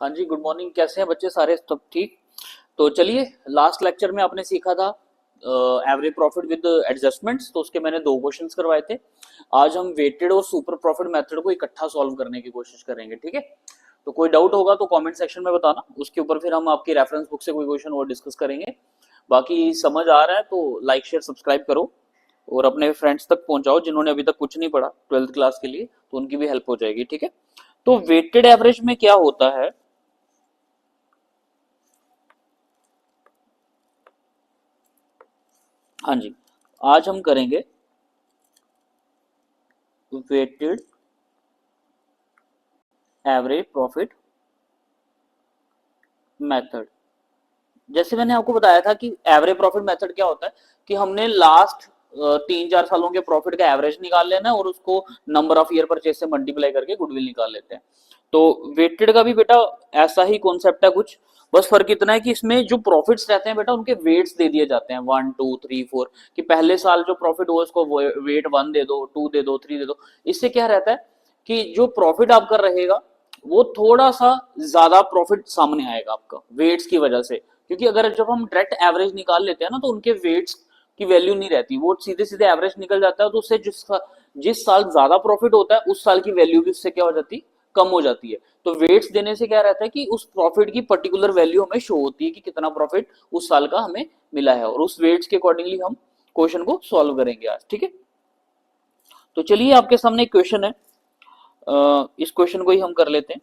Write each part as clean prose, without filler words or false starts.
हाँ जी, good morning. कैसे हैं बच्चे? सारे सब ठीक? तो चलिए, लास्ट लेक्चर में आपने सीखा था एवरेज प्रॉफिट विद एडजस्टमेंट्स, तो उसके मैंने दो क्वेश्चंस करवाए थे। आज हम वेटेड और सुपर प्रॉफिट मेथड को इकट्ठा सॉल्व करने की कोशिश करेंगे, ठीक है? तो कोई डाउट होगा तो कमेंट सेक्शन में बताना, उसके ऊपर फिर हम आपकी रेफरेंस बुक से कोई क्वेश्चन और डिस्कस करेंगे। बाकी समझ आ रहा है तो लाइक शेयर सब्सक्राइब करो और अपने फ्रेंड्स तक पहुंचाओ जिन्होंने अभी तक कुछ नहीं पढ़ा ट्वेल्थ क्लास के लिए, तो उनकी भी हेल्प हो जाएगी, ठीक है? तो वेटेड एवरेज में क्या होता है? हाँ जी, आज हम करेंगे वेटेड एवरेज प्रॉफिट मेथड। जैसे मैंने आपको बताया था कि एवरेज प्रॉफिट मेथड क्या होता है कि हमने लास्ट 3-4 सालों के प्रॉफिट का एवरेज निकाल लेना है और उसको नंबर ऑफ ईयर परचेज से मल्टीप्लाई करके गुडविल निकाल लेते हैं। तो वेटेड का भी बेटा ऐसा ही कॉन्सेप्ट है कुछ। बस फर्क इतना है कि इसमें जो प्रॉफिट्स रहते हैं बेटा उनके वेट्स दे दिए जाते हैं 1 2 3 4, कि पहले साल जो प्रॉफिट हुआ उसको वेट 1 दे दो, 2 दे दो, 3 दे दो। इससे क्या रहता है कि जो प्रॉफिट आपका रहेगा वो थोड़ा सा ज्यादा प्रॉफिट सामने आएगा आपका वेट्स की वजह से। क्योंकि अगर जब हम डायरेक्ट एवरेज निकाल लेते हैं ना तो उनके वेट्स की वैल्यू नहीं रहती, वो सीधे सीधे एवरेज निकल जाता है, तो उससे जिस साल ज्यादा प्रॉफिट होता है उस साल की वैल्यू भी उससे क्या हो जाती है, कम हो जाती है। तो वेट्स देने से क्या रहता है कि उस प्रॉफिट की पर्टिकुलर वैल्यू हमें शो होती है कि कितना प्रॉफिट उस साल का हमें मिला है, और उस वेट्स के अकॉर्डिंगली हम क्वेश्चन को सॉल्व करेंगे आज, ठीक है? तो चलिए, आपके सामने एक क्वेश्चन है, इस क्वेश्चन को ही हम कर लेते हैं।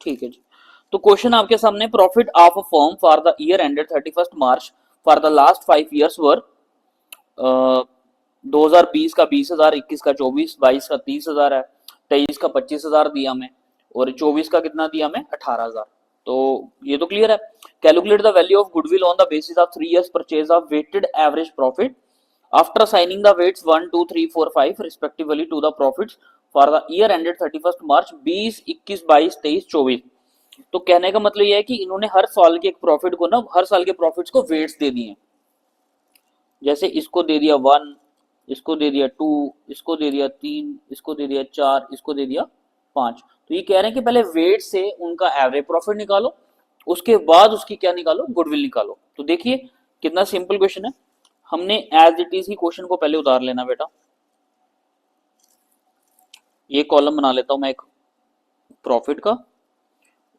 ठीक है जी। तो क्वेश्चन आपके सामने, profit of a firm for the year ended 31 March for the last 5 years were 2020 का 20,000, 21 का 24, 22 का 30,000 है, 23 का 25,000 दिया हमें, और 24 का कितना दिया हमें, 18,000। तो ये तो क्लियर है। Calculate the value of goodwill on the basis of 3 years purchase of weighted average profit after signing the weights 1 2 3 4 5 respectively to the profits for the year ended 31 March 20, 21, 22, 23, 24। तो कहने का मतलब यह है कि इन्होंने हर साल के एक प्रॉफिट को ना, हर साल के प्रॉफिट्स को वेट्स दे दिए। जैसे इसको दे दिया 1, इसको दे दिया 2, इसको दे दिया 3, इसको दे दिया 4, इसको दे दिया 5। तो ये कह रहे हैं कि पहले वेट से उनका एवरेज प्रॉफिट निकालो, उसके बाद उसकी क्या निकालो, गुडविल निकालो। तो देखिए कितना सिंपल क्वेश्चन है। हमने एज इट इज ही क्वेश्चन को पहले उतार लेना बेटा। ये कॉलम बना लेता हूं मैं एक, प्रॉफिट का,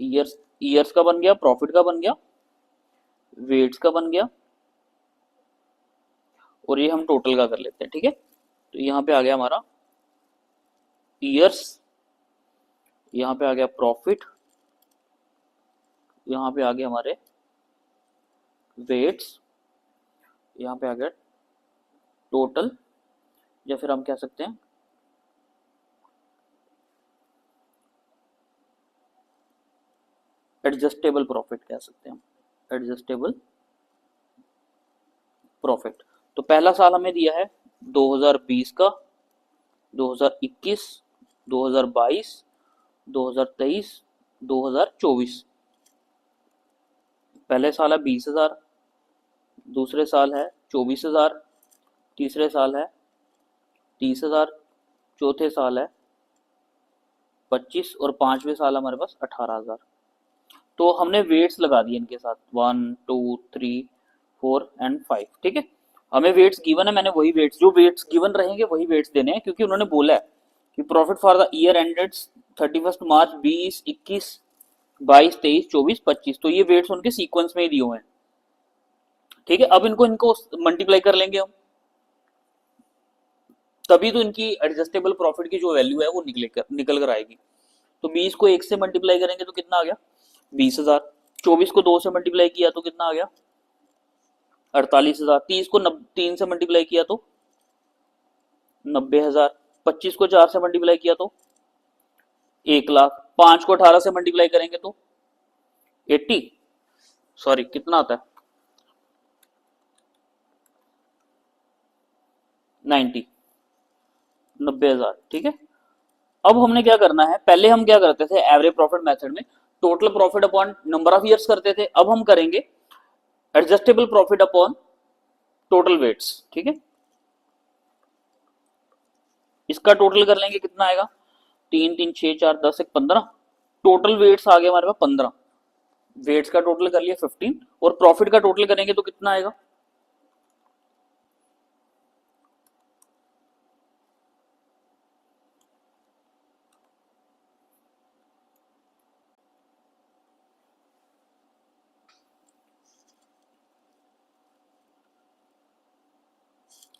ईयर्स, ईयर्स का बन गया, प्रॉफिट का बन गया, वेट्स का बन गया, और ये हम टोटल का कर लेते हैं, ठीक है? तो यहाँ पे आ गया हमारा ईयर्स, यहाँ पे आ गया प्रॉफिट, यहाँ पे आ गया हमारे वेट्स, यहाँ पे आ गया टोटल, या फिर हम कह सकते हैं एडजस्टेबल प्रॉफिट, कह सकते हैं हम एडजस्टेबल प्रॉफिट। तो पहला साल हमें दिया है 2020 का, 2021, 2022, 2023, 2024। पहले साल है 20,000, दूसरे साल है 24,000, तीसरे साल है 30,000, चौथे साल है 25, और पांचवें साल हमारे पास 18,000। तो हमने वेट्स लगा दिए इनके साथ 1 2 3 4 एंड 5, ठीक है? हमें वेट्स गिवन है, मैंने वही वेट्स, जो वेट्स गिवन रहेंगे वही वेट्स देने हैं, क्योंकि उन्होंने बोला है कि profit for the year ended 31 March 20, 21, 22, 23, 24, 25। तो ये वेट्स उनके सीक्वेंस में ही दिए हुए हैं, ठीक है? अब इनको इनको मल्टीप्लाई कर लेंगे हम, तभी तो इनकी एडजस्टेबल प्रॉफिट की जो वैल्यू है वो निकल कर आएगी। तो 20 को 1 से मल्टीप्लाई करेंगे तो कितना आ गया, 20,000। 24 को 2 से मल्टीप्लाई किया तो कितना आ गया, 48,000। 30 को 3 से मल्टीप्लाई किया तो 90,000। 25 को 4 से मल्टीप्लाई किया तो 1,00,000। 5 को 18 से मल्टीप्लाई करेंगे तो 80, सॉरी कितना आता है, 90, 90,000, ठीक है। अब हमने क्या करना है, पहले हम क्या करते थे एवरेज प्रॉफिट मेथड में, total profit upon number of years करते थे। अब हम करेंगे adjustable profit upon total weights, ठीक है। इसका टोटल कर लेंगे, कितना आएगा, 3 3 6 4 10 1 15, टोटल वेट्स आ गए हमारे पास 15, वेट्स का टोटल कर लिया 15, और प्रॉफिट का टोटल करेंगे तो कितना आएगा,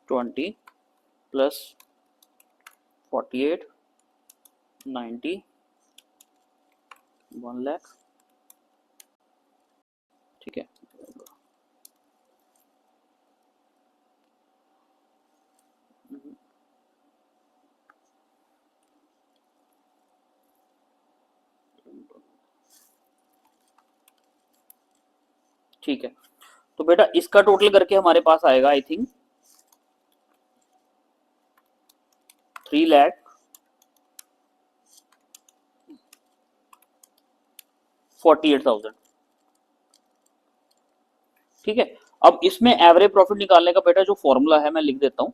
20 प्लस 48 90 1 लाख, ठीक है। ठीक है, तो बेटा इसका टोटल करके हमारे पास आएगा आई थिंक 3,48,000, ठीक है। अब इसमें एवरेज प्रॉफिट निकालने का बेटा जो फॉर्मूला है मैं लिख देता हूं।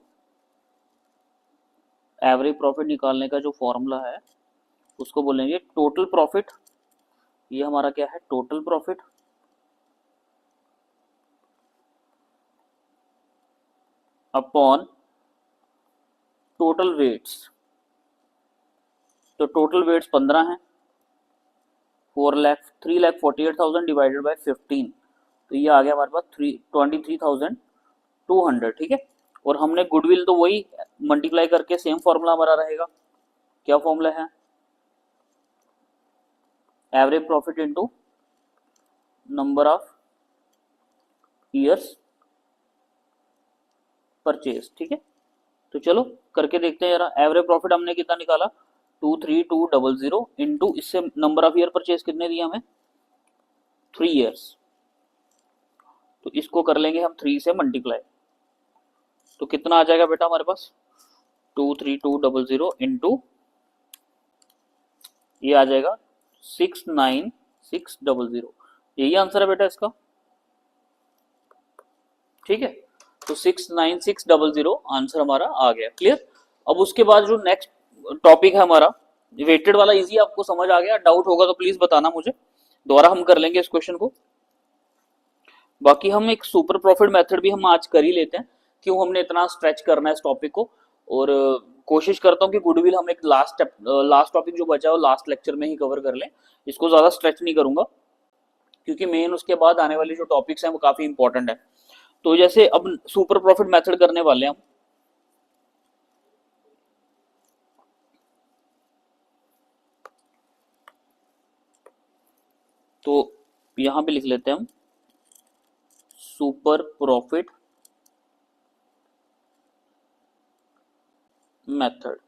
एवरेज प्रॉफिट निकालने का जो फॉर्मूला है उसको बोलेंगे टोटल प्रॉफिट, ये हमारा क्या है, total profit upon total weights. तो टोटल वेट्स 15 है, 3,48,000 डिवाइडेड बाय 15, तो ये आ गया हमारे पास 23,200, ठीक है। और हमने गुडविल तो वही मल्टीप्लाई करके सेम फॉर्मूला हमारा रहेगा, क्या फॉर्मूला है, average profit into number of years purchase, ठीक है। तो चलो करके देखते हैं जरा, एवरेज प्रॉफिट हमने कितना निकाला, 23,200 इंटू इससे नंबर ऑफ ईयर परचेज कितने दिए हमें, 3 ईयर्स, तो इसको कर लेंगे हम 3 से मल्टीप्लाई, तो कितना आ जाएगा बेटा हमारे पास, 23,200 इंटू ये आ जाएगा 69600, यही आंसर है बेटा इसका, ठीक है। तो 69600 आंसर हमारा आ गया, क्लियर। अब उसके बाद जो नेक्स्ट टॉपिक है हमारा वेटेड वाला, इजी आपको समझ आ गया, डाउट होगा तो प्लीज बताना मुझे, दोबारा हम कर लेंगे इस क्वेश्चन को। बाकी हम एक सुपर प्रॉफिट मेथड भी हम आज कर ही लेते हैं, क्यों हमने इतना स्ट्रेच करना है इस टॉपिक को, और कोशिश करता हूँ कि गुडविल हम एक लास्ट टॉपिक जो बचा है वो लास्ट लेक्चर में ही कवर कर लें, इसको ज्यादा स्ट्रेच नहीं करूंगा, क्योंकि मेन उसके बाद आने वाली जो टॉपिक्स हैं वो काफी इंपॉर्टेंट है। तो जैसे अब सुपर प्रॉफिट मेथड करने वाले हैं हम, तो यहां पे लिख लेते हैं हम सुपर प्रॉफिट मेथड।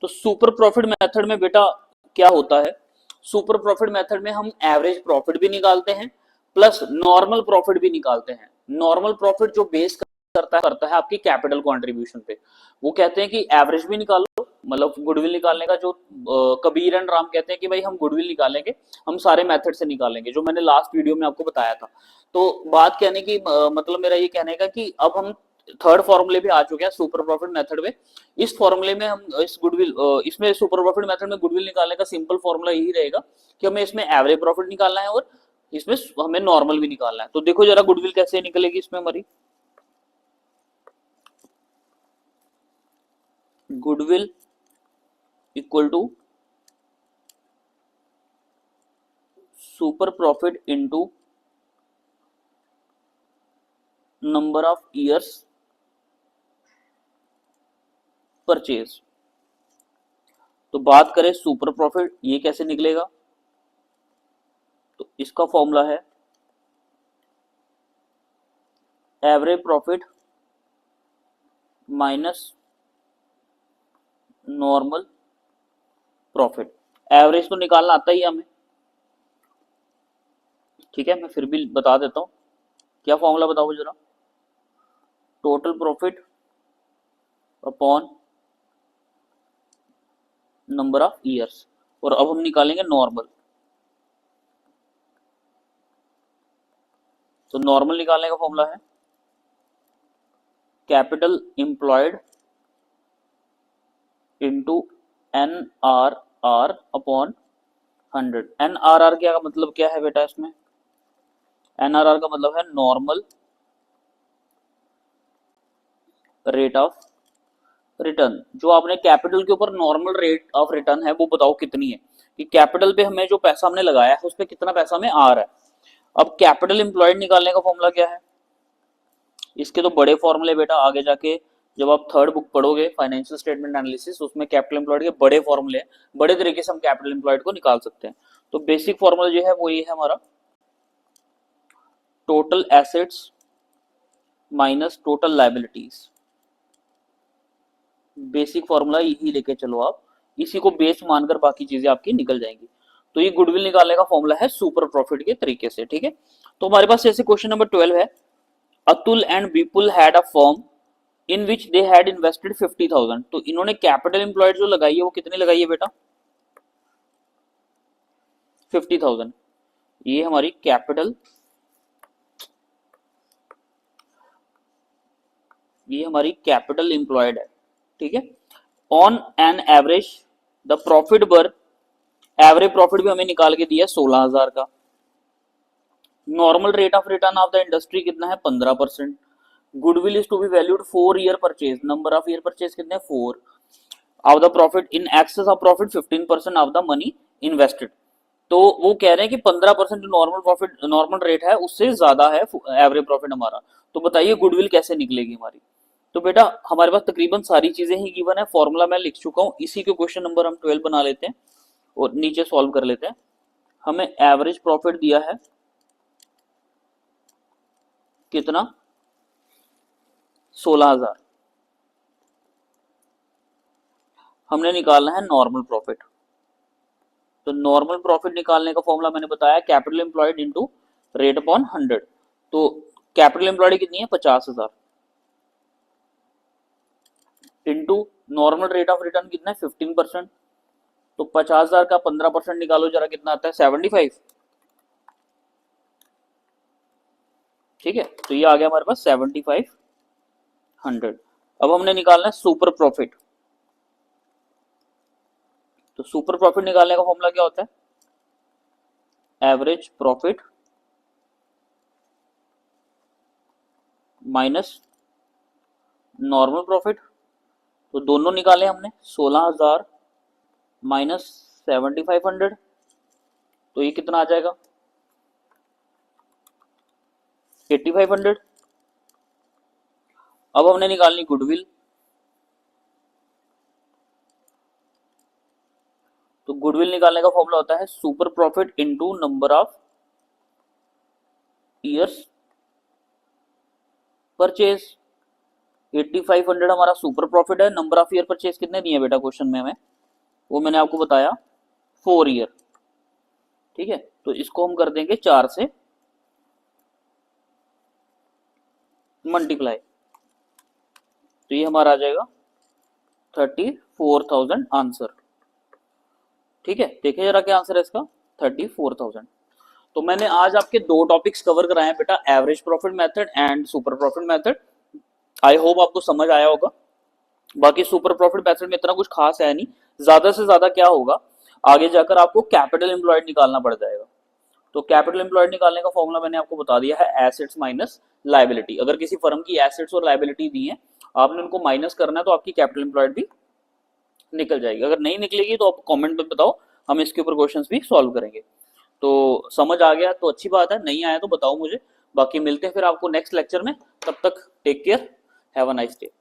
तो सुपर प्रॉफिट मेथड में बेटा क्या होता है, सुपर प्रॉफिट मेथड में हम एवरेज प्रॉफिट भी निकालते हैं प्लस नॉर्मल प्रॉफिट भी निकालते हैं। नॉर्मल प्रॉफिट जो बेस करता है आपकी कैपिटल कंट्रीब्यूशन पे, वो कहते हैं कि एवरेज भी निकालो, मतलब गुडविल निकालने का जो कबीर एंड राम कहते हैं कि भाई हम गुडविल निकालेंगे, हम सारे मेथड से निकालेंगे, जो मैंने लास्ट वीडियो में आपको बताया था। तो बात कहने की मतलब मेरा ये कहने का कि अब हम थर्ड फॉर्मूले पे आ चुके हैं सुपर प्रॉफिट मेथड में। इस फॉर्मूले में हम इस गुडविल इसमें सुपर प्रॉफिट मेथड में गुडविल निकालने का सिंपल फॉर्मूला यही रहेगा कि हमें इसमें एवरेज प्रॉफिट निकालना है और इसमें हमें नॉर्मल भी निकालना है। तो देखो जरा गुडविल कैसे निकलेगी इसमें हमारी, goodwill equal to super profit into number of years purchase. तो बात करें सुपर प्रॉफिट, ये कैसे निकलेगा, तो इसका फॉर्मूला है average profit minus normal profit. Average तो निकालना आता ही हमें, ठीक है, मैं फिर भी बता देता हूं, क्या फॉर्मूला बताओ जरा, total profit upon number of years. और अब हम निकालेंगे नॉर्मल। तो नॉर्मल निकालने का फॉर्मूला है capital employed into N R R upon 100। N R R का मतलब क्या है बेटा? इसमें एन आर आर का मतलब है नॉर्मल रेट ऑफ रिटर्न। जो आपने कैपिटल के ऊपर नॉर्मल रेट ऑफ रिटर्न है वो बताओ कितनी है, कि कैपिटल पे हमें जो पैसा हमने लगाया है उस पर कितना पैसा हमें आ रहा है। अब कैपिटल एम्प्लॉयड निकालने का फॉर्मूला क्या है? इसके तो बड़े फॉर्मूले बेटा आगे जाके जब आप थर्ड बुक पढ़ोगे फाइनेंशियल स्टेटमेंट एनालिसिस, उसमें कैपिटल एम्प्लॉयड के बड़े फॉर्मूले, बड़े तरीके से हम कैपिटल एम्प्लॉयड को निकाल सकते हैं। तो बेसिक फॉर्मूला जो है वो ये है हमारा, total assets minus total liabilities. Basic formula यही लेके चलो आप, इसी को बेस मानकर बाकी चीजें आपकी निकल जाएंगी। तो ये गुडविल निकालने का फॉर्मूला है सुपर प्रॉफिट के तरीके से, ठीक है। तो हमारे पास जैसे क्वेश्चन नंबर 12 है, Atul and Vipul had a firm in which they had invested 50,000। तो इन्होंने कैपिटल एम्प्लॉयड जो लगाई है वो कितनी लगाई है बेटा? 50,000। ये हमारी कैपिटल, ये हमारी कैपिटल एम्प्लॉयड है, ठीक है। On an average the profit bar, average profit भी हमें निकाल के दिया 16,000 का। Normal rate of return of the industry कितना है? 15%। Goodwill is to be valued 4 year purchase, number of year purchase कितने? 4 of the profit in excess of profit 15% of the money invested. तो वो कह रहे हैं कि 15% जो नॉर्मल प्रॉफिट, नॉर्मल रेट है उससे ज्यादा है एवरेज प्रॉफिट हमारा। तो बताइए गुडविल कैसे निकलेगी हमारी? तो बेटा हमारे पास तकरीबन सारी चीजें ही गिवन है, फॉर्मूला मैं लिख चुका हूं, इसी के क्वेश्चन नंबर हम 12 बना लेते हैं और नीचे सॉल्व कर लेते हैं। हमें एवरेज प्रॉफिट दिया है कितना? 16,000। हमने निकालना है नॉर्मल प्रॉफिट। तो नॉर्मल प्रॉफिट निकालने का फॉर्मूला मैंने बताया capital employed into rate upon 100। तो कैपिटल एम्प्लॉयड कितनी है? 50,000 into normal rate of return कितना है? 15%। तो 50,000 का 15% निकालो जरा, कितना आता है? 75। ठीक है, तो ये आ गया हमारे पास 7500। अब हमने निकालना है सुपर प्रॉफिट। तो सुपर प्रॉफिट निकालने का फॉर्मूला क्या होता है? Average profit minus normal profit. तो दोनों निकाले हमने, 16,000 माइनस 7500। तो ये कितना आ जाएगा? 8500। अब हमने निकालनी गुडविल। तो गुडविल निकालने का फॉर्मूला होता है super profit into number of years purchase. 8500 हमारा सुपर प्रॉफिट है, नंबर ऑफ ईयर परचेज कितने दिए बेटा क्वेश्चन में हमें? वो मैंने आपको बताया 4 ईयर, ठीक है। तो इसको हम कर देंगे 4 से मल्टीप्लाई। तो ये हमारा आ जाएगा 34,000 आंसर, ठीक है। देखिए जरा क्या आंसर है इसका, 34,000। तो मैंने आज आपके दो टॉपिक्स कवर कराए हैं बेटा, average profit method and super profit method. I hope आपको समझ आया होगा। बाकी सुपर प्रॉफिट मेथड में इतना कुछ खास है नहीं, ज्यादा से ज्यादा क्या होगा आगे जाकर आपको कैपिटल एम्प्लॉयड निकालना पड़ जाएगा। तो कैपिटल एम्प्लॉयड निकालने का फॉर्मूला मैंने आपको बता दिया है, एसेट्स माइनस लायबिलिटी। अगर किसी फर्म की एसेट्स और लायबिलिटी दी है, आपने उनको माइनस करना है, तो आपकी कैपिटल एम्प्लॉयड भी निकल जाएगी। अगर नहीं निकलेगी तो आप कमेंट में बताओ, हम इसके ऊपर क्वेश्चंस भी सॉल्व करेंगे। तो समझ आ गया तो अच्छी बात है, नहीं आया तो बताओ मुझे। बाकी मिलते हैं फिर आपको नेक्स्ट लेक्चर में, तब तक take care, have a nice day.